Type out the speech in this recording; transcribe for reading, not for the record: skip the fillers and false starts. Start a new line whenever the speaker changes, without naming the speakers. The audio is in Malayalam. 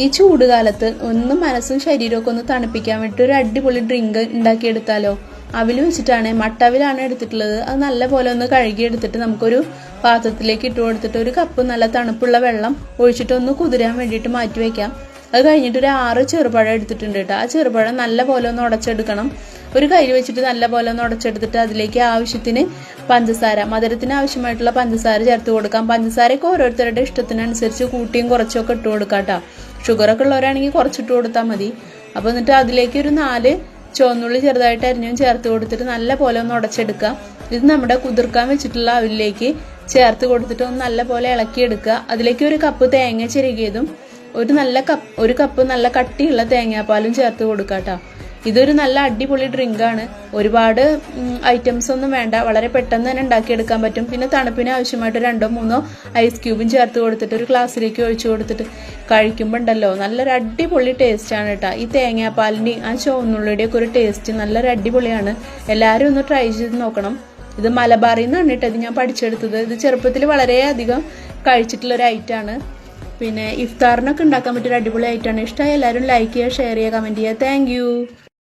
ഈ ചൂട് കാലത്ത് ഒന്ന് മനസ്സും ശരീരമൊക്കെ ഒന്ന് തണുപ്പിക്കാൻ വേണ്ടിയിട്ട് ഒരു അടിപൊളി ഡ്രിങ്ക് ഉണ്ടാക്കിയെടുത്താലോ. അവിൽ വെച്ചിട്ടാണ്, മട്ടവിലാണ് എടുത്തിട്ടുള്ളത്. അത് നല്ല പോലെ ഒന്ന് കഴുകി എടുത്തിട്ട് നമുക്കൊരു പാത്രത്തിലേക്ക് ഇട്ട് കൊടുത്തിട്ട് ഒരു കപ്പ് നല്ല തണുപ്പുള്ള വെള്ളം ഒഴിച്ചിട്ട് ഒന്ന് കുതിരാൻ വേണ്ടിയിട്ട് മാറ്റി വയ്ക്കാം. അത് കഴിഞ്ഞിട്ട് ഒരു 6 ചെറുപഴം എടുത്തിട്ടുണ്ട് കേട്ടോ. ആ ചെറുപഴം നല്ല പോലെ ഒന്ന് ഉടച്ചെടുക്കണം. ഒരു കയ്യിൽ വെച്ചിട്ട് നല്ല പോലെ ഒന്ന് ഉടച്ചെടുത്തിട്ട് അതിലേക്ക് ആവശ്യത്തിന് പഞ്ചസാര, മധുരത്തിന് ആവശ്യമായിട്ടുള്ള പഞ്ചസാര ചേർത്ത് കൊടുക്കാം. പഞ്ചസാരയൊക്കെ ഓരോരുത്തരുടെ ഇഷ്ടത്തിനനുസരിച്ച് കൂട്ടിയും കുറച്ചൊക്കെ ഇട്ട് കൊടുക്കാം കേട്ടോ. ഷുഗറൊക്കെ ഉള്ളവരാണെങ്കിൽ കുറച്ചിട്ട് കൊടുത്താൽ മതി. അപ്പോൾ എന്നിട്ട് അതിലേക്ക് ഒരു 4 ചുവന്നുള്ളി ചെറുതായിട്ട് അരിഞ്ഞും ചേർത്ത് കൊടുത്തിട്ട് നല്ല പോലെ ഒന്ന് ഉടച്ചെടുക്കുക. ഇത് നമ്മുടെ കുതിർക്കാൻ വെച്ചിട്ടുള്ള അവിലേക്ക് ചേർത്ത് കൊടുത്തിട്ട് ഒന്ന് നല്ല പോലെ ഇളക്കിയെടുക്കുക. അതിലേക്ക് ഒരു കപ്പ് തേങ്ങ ചിരകിയതും ഒരു കപ്പ് നല്ല കട്ടിയുള്ള തേങ്ങാപ്പാലും ചേർത്ത് കൊടുക്കുക കേട്ടോ. ഇതൊരു നല്ല അടിപൊളി ഡ്രിങ്കാണ്. ഒരുപാട് ഐറ്റംസ് ഒന്നും വേണ്ട, വളരെ പെട്ടെന്ന് തന്നെ ഉണ്ടാക്കിയെടുക്കാൻ പറ്റും. പിന്നെ തണുപ്പിന് ആവശ്യമായിട്ട് 2-3 ഐസ് ക്യൂബും ചേർത്ത് കൊടുത്തിട്ട് ഒരു ഗ്ലാസ്സിലേക്ക് ഒഴിച്ചു കൊടുത്തിട്ട് കഴിക്കുമ്പോൾ ഉണ്ടല്ലോ നല്ലൊരു അടിപൊളി ടേസ്റ്റാണ് കേട്ടോ. ഈ തേങ്ങാപ്പാലിൻ്റെയും ആ ചുവന്നുള്ളിയുടെ ഒക്കെ ഒരു ടേസ്റ്റ് നല്ലൊരു അടിപൊളിയാണ്. എല്ലാവരും ഒന്ന് ട്രൈ ചെയ്ത് നോക്കണം. ഇത് മലബാറിൽ നിന്നാണ് കേട്ടോ ഇത് ഞാൻ പഠിച്ചെടുത്തത്. ഇത് ചെറുപ്പത്തിൽ വളരെയധികം കഴിച്ചിട്ടുള്ളൊരു ഐറ്റമാണ്. പിന്നെ ഇഫ്താറിനൊക്കെ ഉണ്ടാക്കാൻ പറ്റിയൊരു അടിപൊളി ഐറ്റമാണ്. ഇഷ്ടമായി എല്ലാവരും ലൈക്ക് ചെയ്യുക, ഷെയർ ചെയ്യുക, കമൻറ്റ് ചെയ്യുക. താങ്ക്